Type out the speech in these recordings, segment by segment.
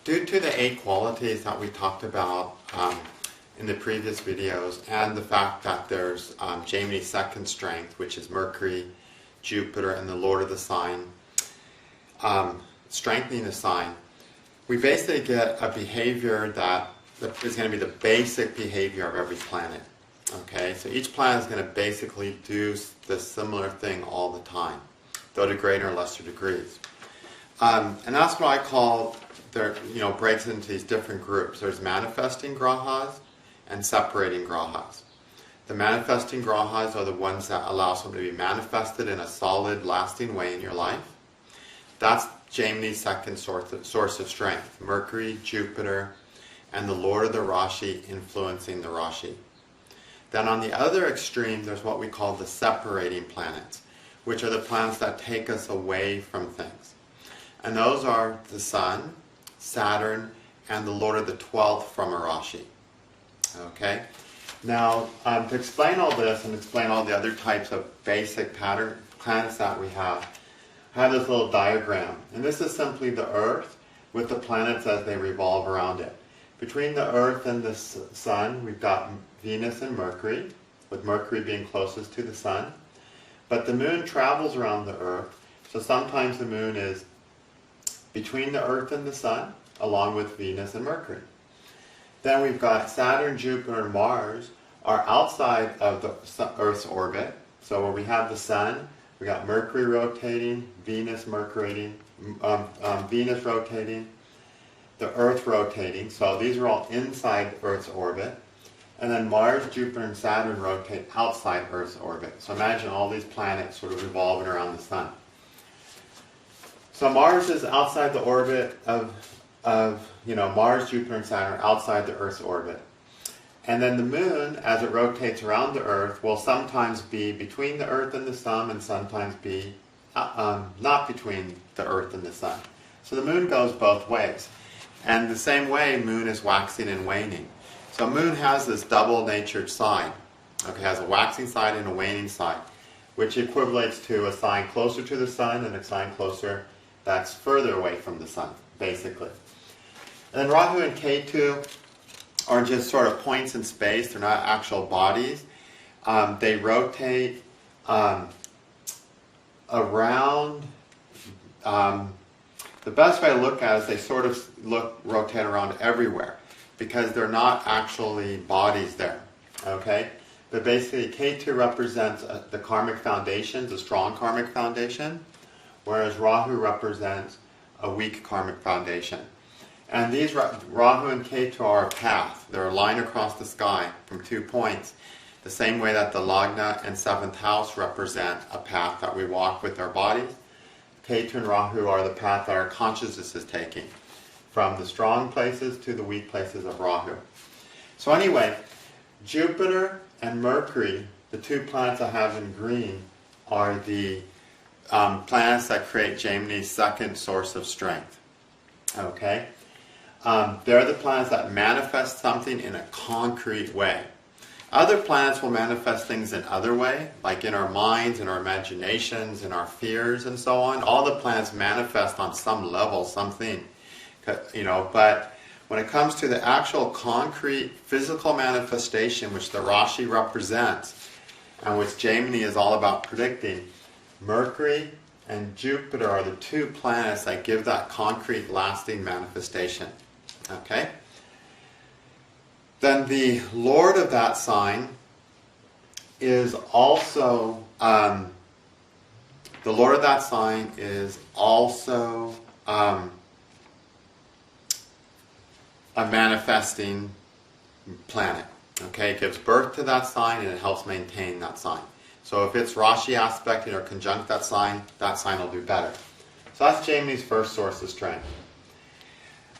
Due to the 8 qualities that we talked about in the previous videos, and the fact that there's Jaimini's second strength, which is Mercury, Jupiter, and the Lord of the sign, strengthening the sign, we basically get a behavior that is going to be the basic behavior of every planet. Okay, so each planet is going to basically do the similar thing all the time, though to greater or lesser degrees. And that's what I call, breaks into these different groups. There's manifesting Grahas and separating Grahas. The manifesting Grahas are the ones that allow something to be manifested in a solid, lasting way in your life. That's Jaimini's second source of strength. Mercury, Jupiter, and the Lord of the Rashi influencing the Rashi. Then on the other extreme, there's what we call the separating planets, which are the planets that take us away from things. And those are the Sun, Saturn, and the Lord of the 12th from a Rashi. Okay? Now, to explain all this and explain all the other types of basic pattern planets that we have, I have this little diagram. And this is simply the Earth with the planets as they revolve around it. Between the Earth and the Sun, we've got Venus and Mercury, with Mercury being closest to the Sun. But the Moon travels around the Earth, so sometimes the Moon is between the Earth and the Sun, along with Venus and Mercury. Then we've got Saturn, Jupiter, and Mars are outside of the Earth's orbit. So where we have the Sun, we got Mercury rotating, Venus rotating, the Earth rotating. So these are all inside Earth's orbit. And then Mars, Jupiter, and Saturn rotate outside Earth's orbit. So imagine all these planets sort of revolving around the Sun. So Mars is outside the orbit of Mars, Jupiter, and Saturn are outside the Earth's orbit. And then the Moon, as it rotates around the Earth, will sometimes be between the Earth and the Sun, and sometimes be not between the Earth and the Sun. So the Moon goes both ways. And the same way, Moon is waxing and waning. So Moon has this double-natured side. Okay, has a waxing side and a waning side, which equivalates to a sign closer to the Sun and a sign closer that's further away from the Sun, basically. And then Rahu and Ketu are just sort of points in space. They're not actual bodies. They rotate around. The best way to look at it is they sort of rotate around everywhere, because they're not actually bodies there. Okay? But basically, Ketu represents the karmic foundation, the strong karmic foundation, whereas Rahu represents a weak karmic foundation. And these Rahu and Ketu are a path. They're a line across the sky from 2 points, the same way that the Lagna and 7th house represent a path that we walk with our bodies. Ketu and Rahu are the path that our consciousness is taking, from the strong places to the weak places of Rahu. So anyway, Jupiter and Mercury, the 2 planets I have in green, are the planets that create Jaimini's second source of strength. Okay? They're the planets that manifest something in a concrete way. Other planets will manifest things in other way, like in our minds, in our imaginations, in our fears, and so on. All the planets manifest on some level, something. But when it comes to the actual concrete physical manifestation, which the Rashi represents, and which Jaimini is all about predicting, Mercury and Jupiter are the 2 planets that give that concrete, lasting manifestation. Okay? Then the Lord of that sign is also a manifesting planet. Okay, it gives birth to that sign and it helps maintain that sign. So if it's Rashi aspecting or conjunct that sign will do better. So that's Jaimini's first source of strength.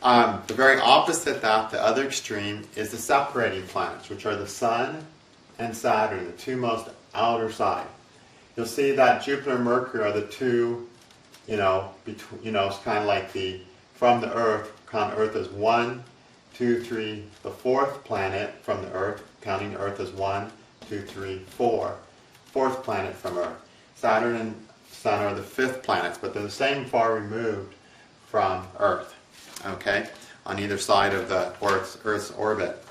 The very opposite that, the other extreme, is the separating planets, which are the Sun and Saturn, the 2 most outer side. You'll see that Jupiter and Mercury are the 2, it's kind of like from the Earth, count Earth as 1, 2, 3, the 4th planet from the Earth, counting the Earth as 1, 2, 3, 4, 4th planet from Earth. Saturn and Sun are the 5th planets, but they're the same far removed from Earth. Okay? on either side of the Earth's orbit.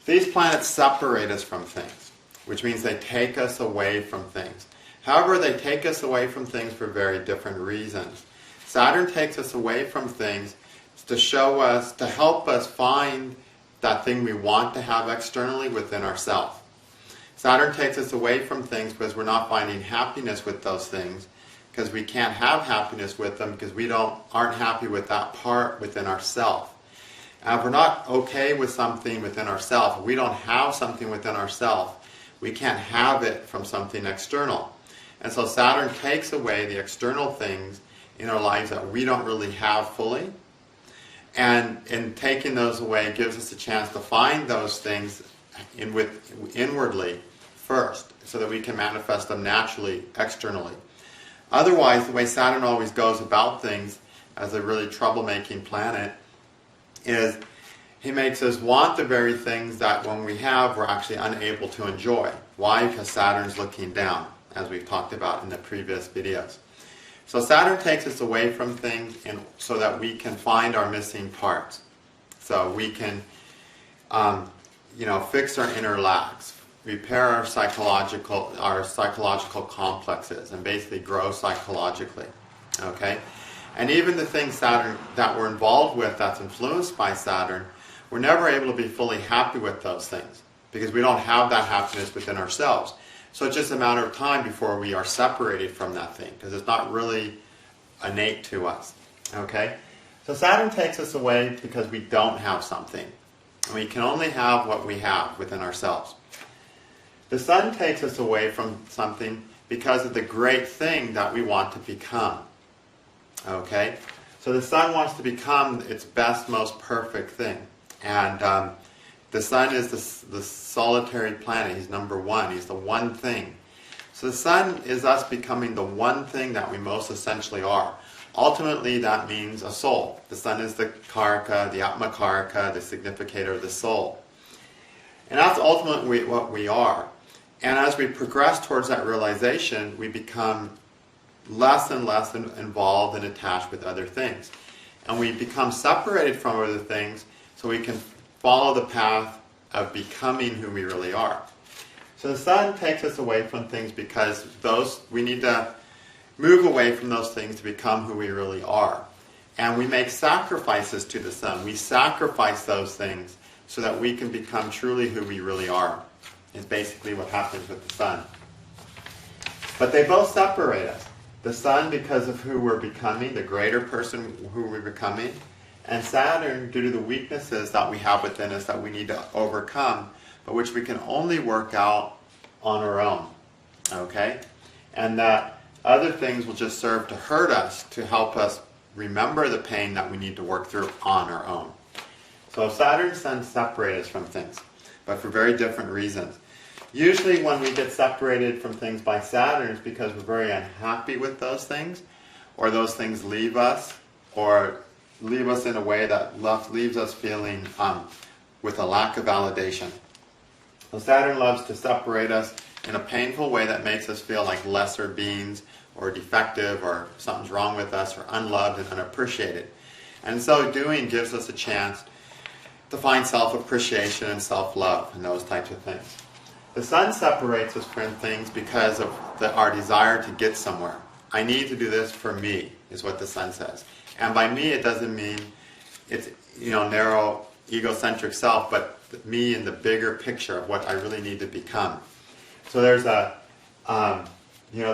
These planets separate us from things, which means they take us away from things. However, they take us away from things for very different reasons. Saturn takes us away from things to show us, to help us find that thing we want to have externally within ourselves. Saturn takes us away from things because we're not finding happiness with those things, because we can't have happiness with them because we aren't happy with that part within ourselves. And if we're not okay with something within ourselves, we don't have something within ourselves, we can't have it from something external. And so Saturn takes away the external things in our lives that we don't really have fully. And in taking those away, it gives us a chance to find those things inwardly first, so that we can manifest them naturally, externally. Otherwise, the way Saturn always goes about things as a really troublemaking planet is he makes us want the very things that when we have, we're actually unable to enjoy. Why? Because Saturn's looking down, as we've talked about in the previous videos. So Saturn takes us away from things so that we can find our missing parts. So we can fix our inner lacks, repair our psychological complexes, and basically grow psychologically. Okay? And even the things Saturn that we're involved with that's influenced by Saturn, we're never able to be fully happy with those things because we don't have that happiness within ourselves. So it's just a matter of time before we are separated from that thing because it's not really innate to us. Okay? So Saturn takes us away because we don't have something. And we can only have what we have within ourselves. The Sun takes us away from something because of the great thing that we want to become. Okay? So the Sun wants to become its best, most perfect thing. And the Sun is the solitary planet. He's number one. He's the one thing. So the Sun is us becoming the one thing that we most essentially are. Ultimately, that means a soul. The Sun is the Karaka, the Atma Karaka, the significator of the soul. And that's ultimately what we are. And as we progress towards that realization, we become less and less involved and attached with other things. And we become separated from other things so we can follow the path of becoming who we really are. So the Sun takes us away from things because we need to move away from those things to become who we really are. And we make sacrifices to the Sun. We sacrifice those things so that we can become truly who we really are. Is basically what happens with the Sun. But they both separate us. The Sun because of who we're becoming, the greater person who we're becoming, and Saturn due to the weaknesses that we have within us that we need to overcome, but which we can only work out on our own. Okay? And that other things will just serve to hurt us, to help us remember the pain that we need to work through on our own. So Saturn and Sun separate us from things, but for very different reasons. Usually when we get separated from things by Saturn, it's because we're very unhappy with those things, or those things leave us, or leave us in a way that leaves us feeling with a lack of validation. So Saturn loves to separate us in a painful way that makes us feel like lesser beings, or defective, or something's wrong with us, or unloved and unappreciated. And so doing gives us a chance to find self-appreciation and self-love and those types of things. The Sun separates us from things because of our desire to get somewhere. I need to do this for me, is what the Sun says. And by me, it doesn't mean it's narrow, egocentric self, but me in the bigger picture of what I really need to become. So there's the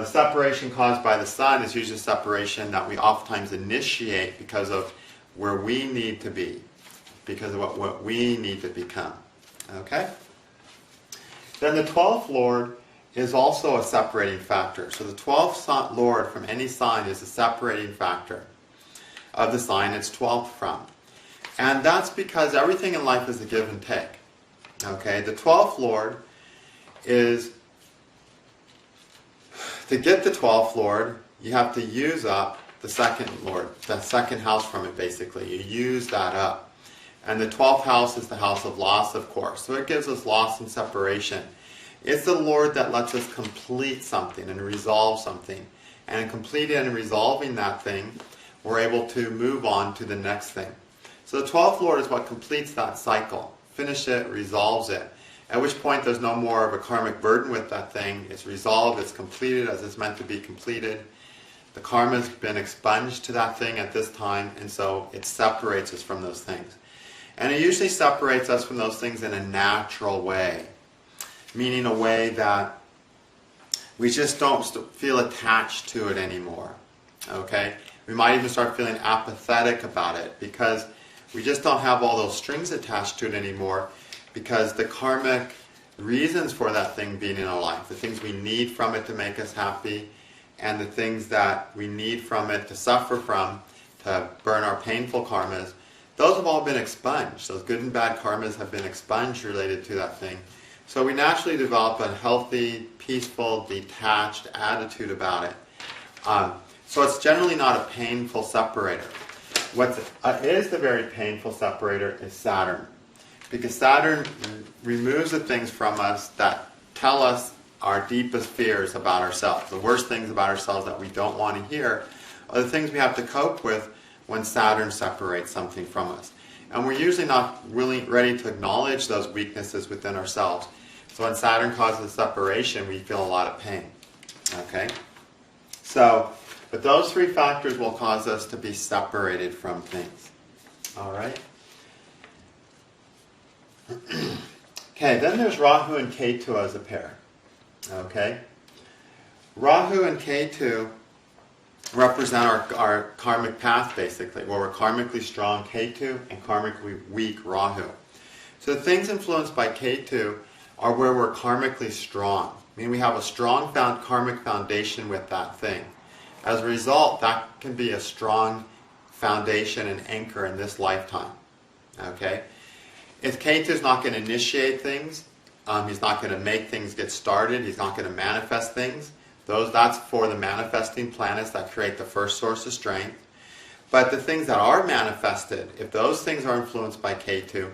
separation caused by the Sun is usually a separation that we oftentimes initiate because of where we need to be, because of what we need to become. Okay? Then the 12th Lord is also a separating factor. So the 12th Lord from any sign is a separating factor of the sign it's 12th from. And that's because everything in life is a give and take. Okay? The 12th Lord is, to get the 12th Lord, you have to use up the second Lord, the second house from it basically. You use that up. And the 12th house is the house of loss, of course. So it gives us loss and separation. It's the Lord that lets us complete something and resolve something. And in completing and resolving that thing, we're able to move on to the next thing. So the 12th Lord is what completes that cycle. Finish it, resolves it. At which point there's no more of a karmic burden with that thing. It's resolved, it's completed as it's meant to be completed. The karma's been expunged to that thing at this time, and so it separates us from those things. And it usually separates us from those things in a natural way, meaning a way that we just don't feel attached to it anymore. Okay? We might even start feeling apathetic about it because we just don't have all those strings attached to it anymore, because the karmic reasons for that thing being in our life, the things we need from it to make us happy, and the things that we need from it to suffer from, to burn our painful karmas, those have all been expunged. Those good and bad karmas have been expunged related to that thing. So we naturally develop a healthy, peaceful, detached attitude about it. So it's generally not a painful separator. What is the very painful separator is Saturn. Because Saturn removes the things from us that tell us our deepest fears about ourselves. The worst things about ourselves that we don't want to hear are the things we have to cope with when Saturn separates something from us. And we're usually not really ready to acknowledge those weaknesses within ourselves. So when Saturn causes a separation, we feel a lot of pain. Okay? So, but those three factors will cause us to be separated from things. All right? Okay, then there's Rahu and Ketu as a pair. Okay? Rahu and Ketu represent our karmic path, basically, where we're karmically strong Ketu and karmically weak Rahu. So the things influenced by Ketu are where we're karmically strong. I mean, we have a strong karmic foundation with that thing. As a result, that can be a strong foundation and anchor in this lifetime. Okay? If Ketu's not going to initiate things, he's not going to make things get started, he's not going to manifest things. That's for the manifesting planets that create the first source of strength. But the things that are manifested, if those things are influenced by Ketu,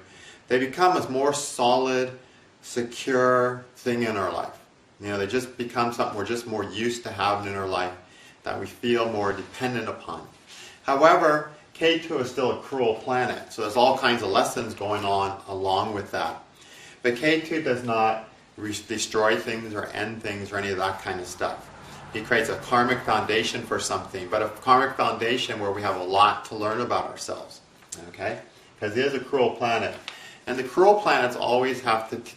they become a more solid, secure thing in our life. You know, they just become something we're just more used to having in our life, that we feel more dependent upon. However, Ketu is still a cruel planet, so there's all kinds of lessons going on along with that. But Ketu does not destroy things or end things or any of that kind of stuff. He creates a karmic foundation for something, but a karmic foundation where we have a lot to learn about ourselves. Okay? Because it is a cruel planet. And the cruel planets always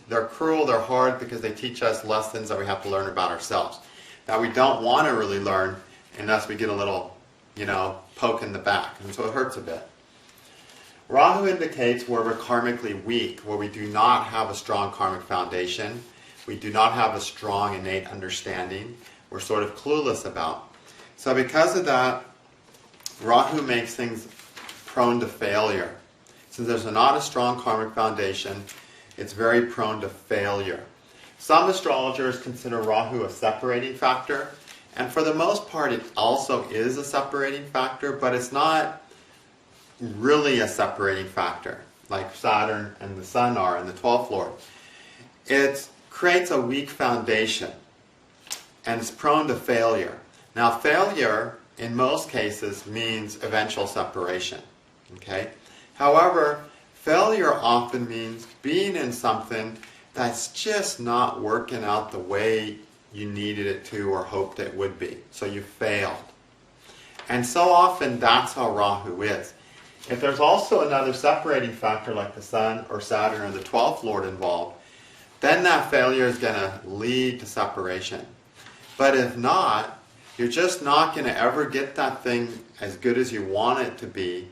they're cruel, they're hard because they teach us lessons that we have to learn about ourselves, that we don't want to really learn unless we get a little, poke in the back. And so it hurts a bit. Rahu indicates where we're karmically weak, where we do not have a strong karmic foundation, we do not have a strong innate understanding, we're sort of clueless about. So because of that, Rahu makes things prone to failure. Since there's not a strong karmic foundation, it's very prone to failure. Some astrologers consider Rahu a separating factor, and for the most part it also is a separating factor, but it's not really a separating factor like Saturn and the Sun are in the 12th Lord. It creates a weak foundation and it's prone to failure. Now failure in most cases means eventual separation. Okay? However, failure often means being in something that's just not working out the way you needed it to or hoped it would be. So you failed. And so often that's how Rahu is. If there's also another separating factor like the Sun or Saturn or the 12th Lord involved, then that failure is going to lead to separation. But if not, you're just not going to ever get that thing as good as you want it to be,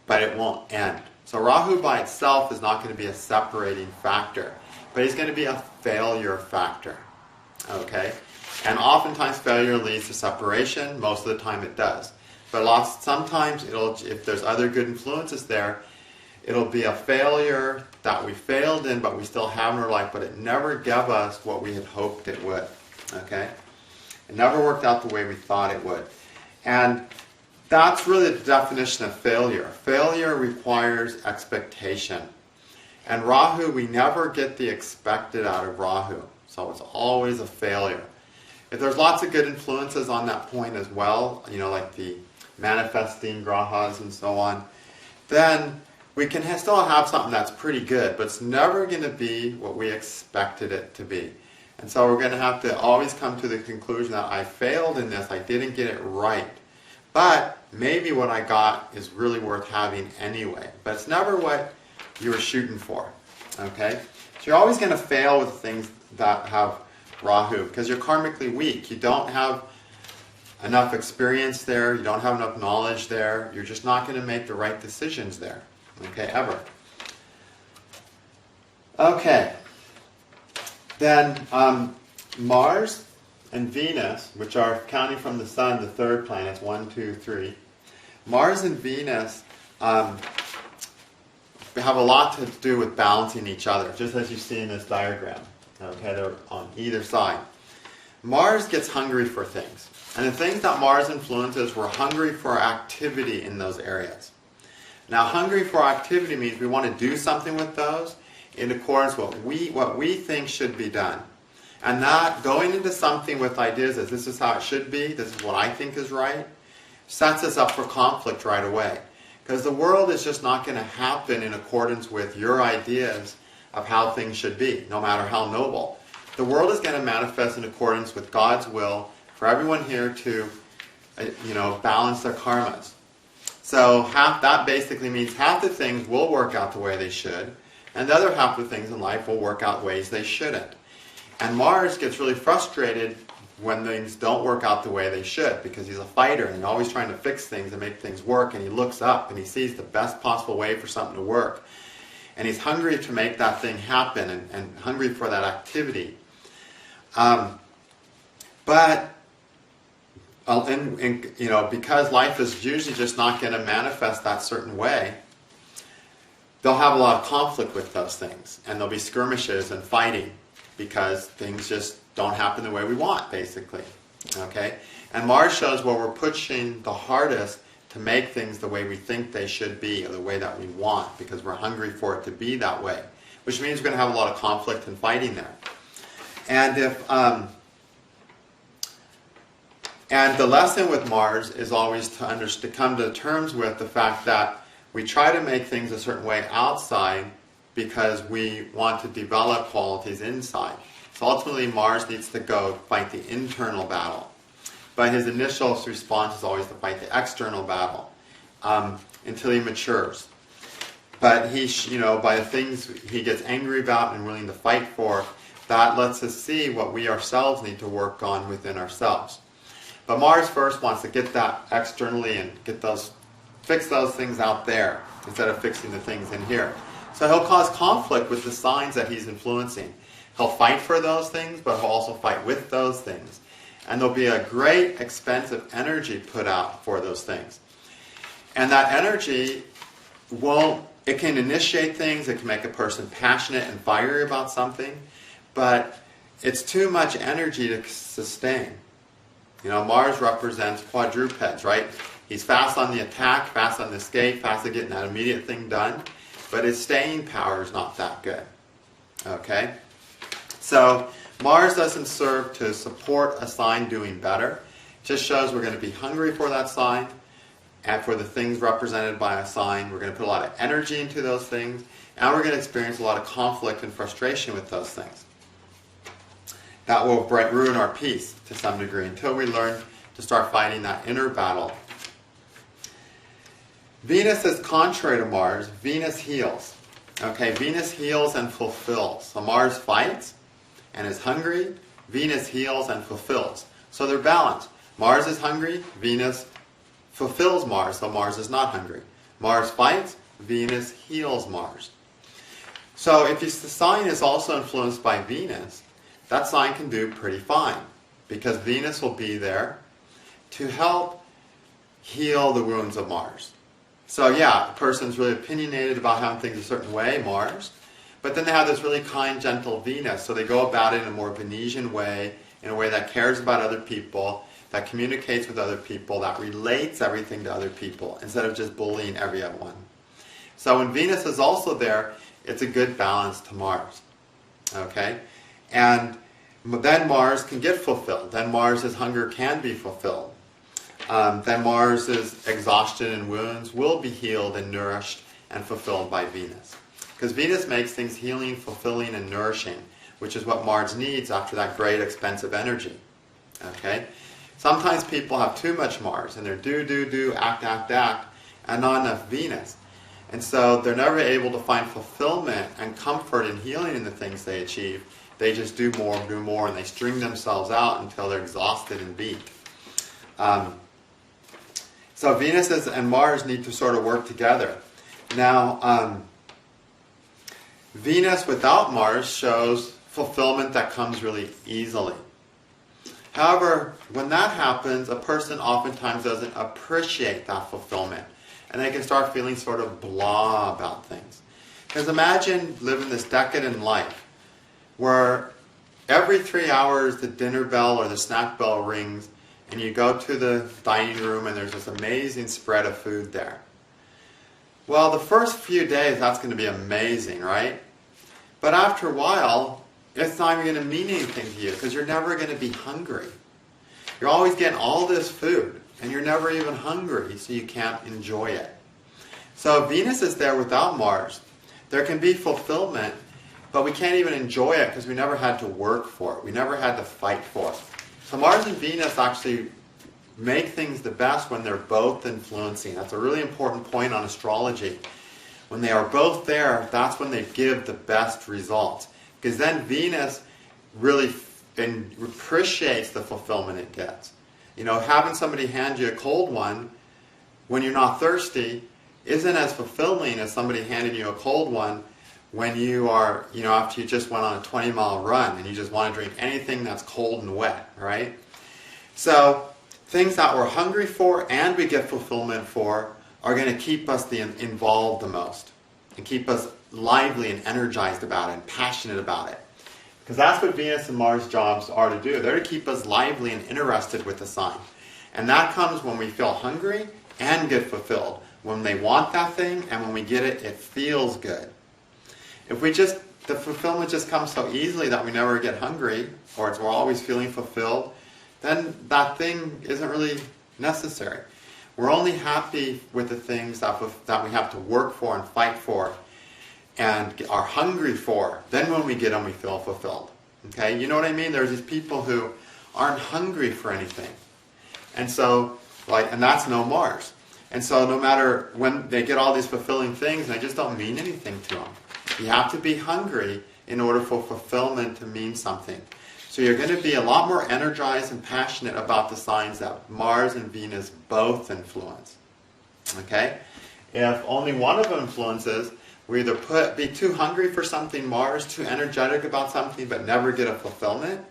but it won't end. So Rahu by itself is not going to be a separating factor, but it's going to be a failure factor. Okay? And oftentimes failure leads to separation. Most of the time it does. But sometimes if there's other good influences there, it'll be a failure that we failed in, but we still have in our life, but it never gave us what we had hoped it would. Okay? It never worked out the way we thought it would. And that's really the definition of failure. Failure requires expectation. And Rahu, we never get the expected out of Rahu. So it's always a failure. If there's lots of good influences on that point as well, like the manifesting Grahas and so on, then we can still have something that's pretty good, but it's never going to be what we expected it to be. And so we're going to have to always come to the conclusion that I failed in this, I didn't get it right. But maybe what I got is really worth having anyway. But it's never what you were shooting for. Okay? So you're always going to fail with things that have Rahu because you're karmically weak. You don't have enough experience there. You don't have enough knowledge there. You're just not going to make the right decisions there. Okay, ever. Okay. Then Mars and Venus, which are counting from the Sun, the third planets, 1, 2, 3. Mars and Venus have a lot to do with balancing each other, just as you see in this diagram. Okay, they're on either side. Mars gets hungry for things. And the things that Mars influences, we're hungry for activity in those areas. Now, hungry for activity means we want to do something with those in accordance with what we think should be done. And not going into something with ideas as this is how it should be, this is what I think is right, sets us up for conflict right away. Because the world is just not going to happen in accordance with your ideas of how things should be, no matter how noble. The world is going to manifest in accordance with God's will for everyone here to, balance their karmas. So that basically means half the things will work out the way they should, and the other half of the things in life will work out ways they shouldn't. And Mars gets really frustrated when things don't work out the way they should, because he's a fighter and he's always trying to fix things and make things work, and he looks up and he sees the best possible way for something to work. And he's hungry to make that thing happen and hungry for that activity. Because life is usually just not going to manifest that certain way, they'll have a lot of conflict with those things. And there'll be skirmishes and fighting because things just don't happen the way we want, basically. Okay? And Mars shows where we're pushing the hardest to make things the way we think they should be, or the way that we want, because we're hungry for it to be that way. Which means we're going to have a lot of conflict and fighting there. And the lesson with Mars is always to come to terms with the fact that we try to make things a certain way outside because we want to develop qualities inside. So ultimately Mars needs to go fight the internal battle. But his initial response is always to fight the external battle until he matures. But by the things he gets angry about and willing to fight for, that lets us see what we ourselves need to work on within ourselves. But Mars first wants to get that externally and fix those things out there instead of fixing the things in here. So he'll cause conflict with the signs that he's influencing. He'll fight for those things, but he'll also fight with those things. And there'll be a great expensive energy put out for those things. And that energy it can initiate things, it can make a person passionate and fiery about something, but it's too much energy to sustain. Mars represents quadrupeds, right? He's fast on the attack, fast on the escape, fast at getting that immediate thing done, but his staying power is not that good. Okay? So Mars doesn't serve to support a sign doing better. It just shows we're going to be hungry for that sign and for the things represented by a sign. We're going to put a lot of energy into those things, and we're going to experience a lot of conflict and frustration with those things. That will ruin our peace to some degree until we learn to start fighting that inner battle. Venus is contrary to Mars. Venus heals. Okay, Venus heals and fulfills. So Mars fights and is hungry. Venus heals and fulfills. So they're balanced. Mars is hungry. Venus fulfills Mars, so Mars is not hungry. Mars fights. Venus heals Mars. So if the sign is also influenced by Venus, that sign can do pretty fine, because Venus will be there to help heal the wounds of Mars. So yeah, a person's really opinionated about having things a certain way, Mars, but then they have this really kind, gentle Venus, so they go about it in a more Venusian way, in a way that cares about other people, that communicates with other people, that relates everything to other people, instead of just bullying everyone. So when Venus is also there, it's a good balance to Mars. Okay? And then Mars can get fulfilled. Then Mars' hunger can be fulfilled. Then Mars' exhaustion and wounds will be healed and nourished and fulfilled by Venus. Because Venus makes things healing, fulfilling, and nourishing, which is what Mars needs after that great expensive energy. Okay? Sometimes people have too much Mars, and they're do, act, and not enough Venus. And so they're never able to find fulfillment and comfort and healing in the things they achieve. They just do more, and they string themselves out until they're exhausted and beat. So Venus and Mars need to sort of work together. Now, Venus without Mars shows fulfillment that comes really easily. However, when that happens, a person oftentimes doesn't appreciate that fulfillment. And they can start feeling sort of blah about things. Because imagine living this decadent life where every 3 hours the dinner bell or the snack bell rings and you go to the dining room and there's this amazing spread of food there. Well, the first few days that's going to be amazing, right? But after a while, it's not even going to mean anything to you because you're never going to be hungry. You're always getting all this food and you're never even hungry, so you can't enjoy it. So Venus is there without Mars. There can be fulfillment, but we can't even enjoy it because we never had to work for it. We never had to fight for it. So Mars and Venus actually make things the best when they're both influencing. That's a really important point on astrology. When they are both there, that's when they give the best results. Because then Venus really appreciates the fulfillment it gets. You know, having somebody hand you a cold one when you're not thirsty isn't as fulfilling as somebody handing you a cold one when you are, you know, after you just went on a 20-mile run and you just want to drink anything that's cold and wet, right? So things that we're hungry for and we get fulfillment for are going to keep us involved the most and keep us lively and energized about it and passionate about it. Because that's what Venus and Mars jobs are to do. They're to keep us lively and interested with the sign. And that comes when we feel hungry and get fulfilled. When they want that thing and when we get it, it feels good. If the fulfillment just comes so easily that we never get hungry, or we're always feeling fulfilled, then that thing isn't really necessary. We're only happy with the things that we have to work for and fight for and are hungry for. Then when we get them, we feel fulfilled. Okay, you know what I mean? There's these people who aren't hungry for anything. And so, and that's no Mars. And so no matter when they get all these fulfilling things, they just don't mean anything to them. You have to be hungry in order for fulfillment to mean something. So you're going to be a lot more energized and passionate about the signs that Mars and Venus both influence. Okay? If only one of them influences, we either be too hungry for something, Mars, too energetic about something, but never get a fulfillment.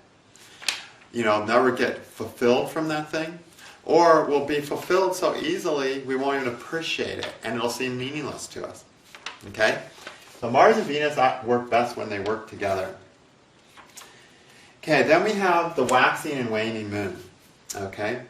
You know, never get fulfilled from that thing. Or we'll be fulfilled so easily we won't even appreciate it, and it'll seem meaningless to us. Okay? So Mars and Venus work best when they work together. Okay, then we have the waxing and waning moon. Okay?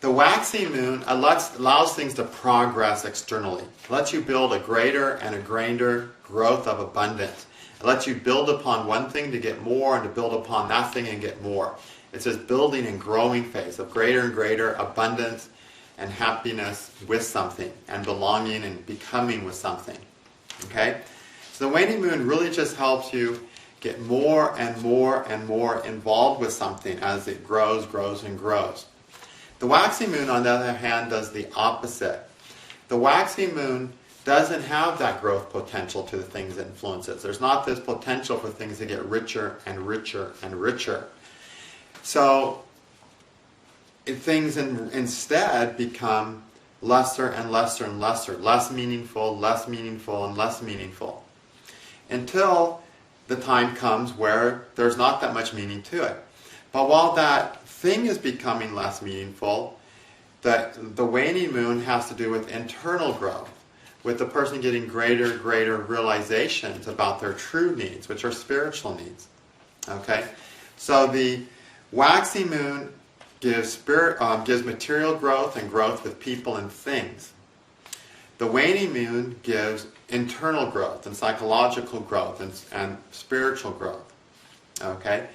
The waxing moon allows things to progress externally. It lets you build a greater and a greater growth of abundance. It lets you build upon one thing to get more and to build upon that thing and get more. It's this building and growing phase of greater and greater abundance and happiness with something and belonging and becoming with something. Okay? So the waning moon really just helps you get more and more and more involved with something as it grows, grows, and grows. The waxing moon, on the other hand, does the opposite. The waxing moon doesn't have that growth potential to the things it influences. There's not this potential for things to get richer and richer and richer. So things instead become lesser and lesser and lesser, less meaningful, and less meaningful. Until the time comes where there's not that much meaning to it. But while that thing is becoming less meaningful, the waning moon has to do with internal growth, with the person getting greater realizations about their true needs, which are spiritual needs. Okay? So the waxing moon gives material growth and growth with people and things. The waning moon gives internal growth and psychological growth and spiritual growth. Okay?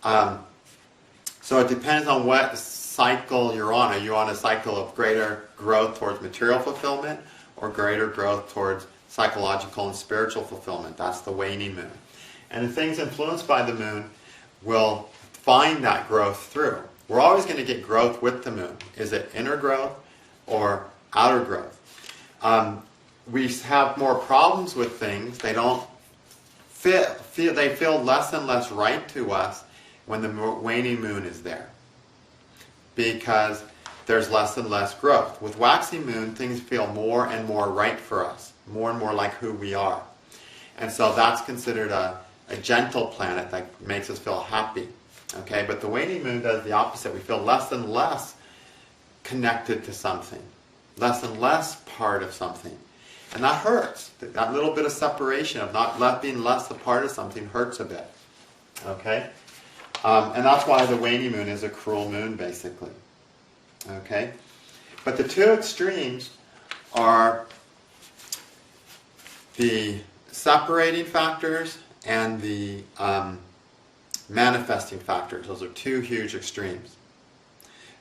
So it depends on what cycle you're on. Are you on a cycle of greater growth towards material fulfillment or greater growth towards psychological and spiritual fulfillment. That's the waning moon. And the things influenced by the moon will find that growth through. We're always going to get growth with the moon. Is it inner growth or outer growth? We have more problems with things. They don't they feel less and less right to us when the waning moon is there, because there's less and less growth. With waxing moon, things feel more and more right for us, more and more like who we are. And so that's considered a gentle planet that makes us feel happy. Okay, but the waning moon does the opposite. We feel less and less connected to something, less and less part of something. And that hurts. That little bit of separation of not being less a part of something hurts a bit. Okay? And that's why the waning moon is a cruel moon, basically. Okay? But the two extremes are the separating factors and the manifesting factors. Those are two huge extremes.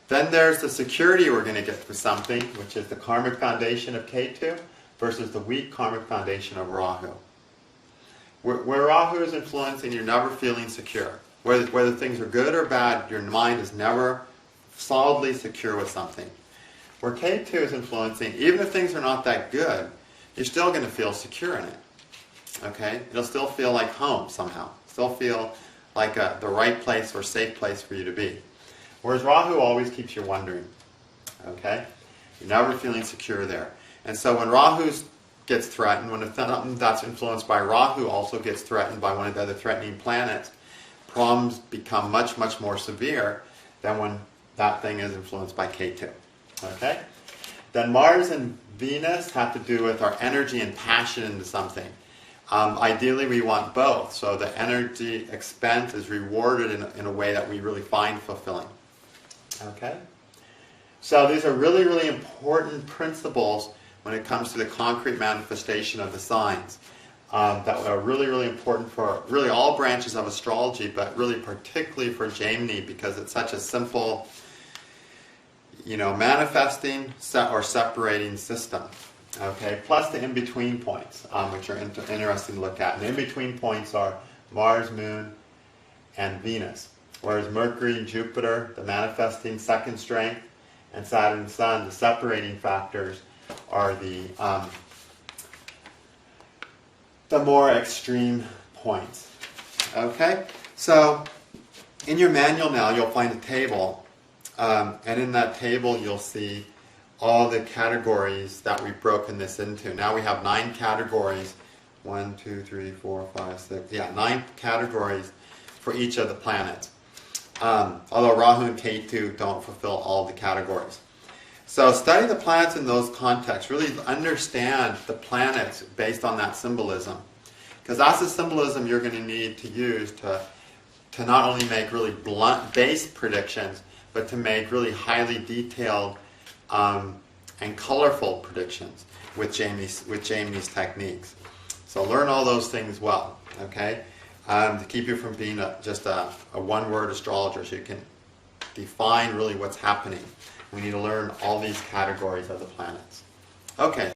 Then there's the security we're going to get for something, which is the karmic foundation of Ketu versus the weak karmic foundation of Rahu. Where Rahu is influencing, you're never feeling secure. Whether things are good or bad, your mind is never solidly secure with something. Where Ketu is influencing, even if things are not that good, you're still going to feel secure in it. Okay? It'll still feel like home somehow. Still feel like the right place or safe place for you to be. Whereas Rahu always keeps you wondering. Okay? You're never feeling secure there. And so when Rahu gets threatened, when something that's influenced by Rahu also gets threatened by one of the other threatening planets, problems become much, much more severe than when that thing is influenced by Ketu. Okay? Then Mars and Venus have to do with our energy and passion into something. Ideally, we want both, so the energy expense is rewarded in a way that we really find fulfilling. Okay? So these are really, really important principles when it comes to the concrete manifestation of the signs that are really, really important for really all branches of astrology, but really particularly for Jaimini, because it's such a simple, manifesting or separating system. Okay, plus the in-between points, which are interesting to look at. And the in-between points are Mars, Moon, and Venus. Whereas Mercury and Jupiter, the manifesting second strength, and Saturn and Sun, the separating factors, are the more extreme points. Okay, so in your manual now you'll find a table, and in that table you'll see all the categories that we've broken this into. Now we have 9 categories. 1, 2, 3, 4, 5, 6. Yeah, 9 categories for each of the planets. Although Rahu and Ketu don't fulfill all the categories. So study the planets in those contexts. Really understand the planets based on that symbolism. Because that's the symbolism you're going to need to use to not only make really blunt, base predictions, but to make really highly detailed and colorful predictions with Jaimini's techniques. So learn all those things well, okay? To keep you from being just a one-word astrologer, so you can define really what's happening. We need to learn all these categories of the planets. Okay.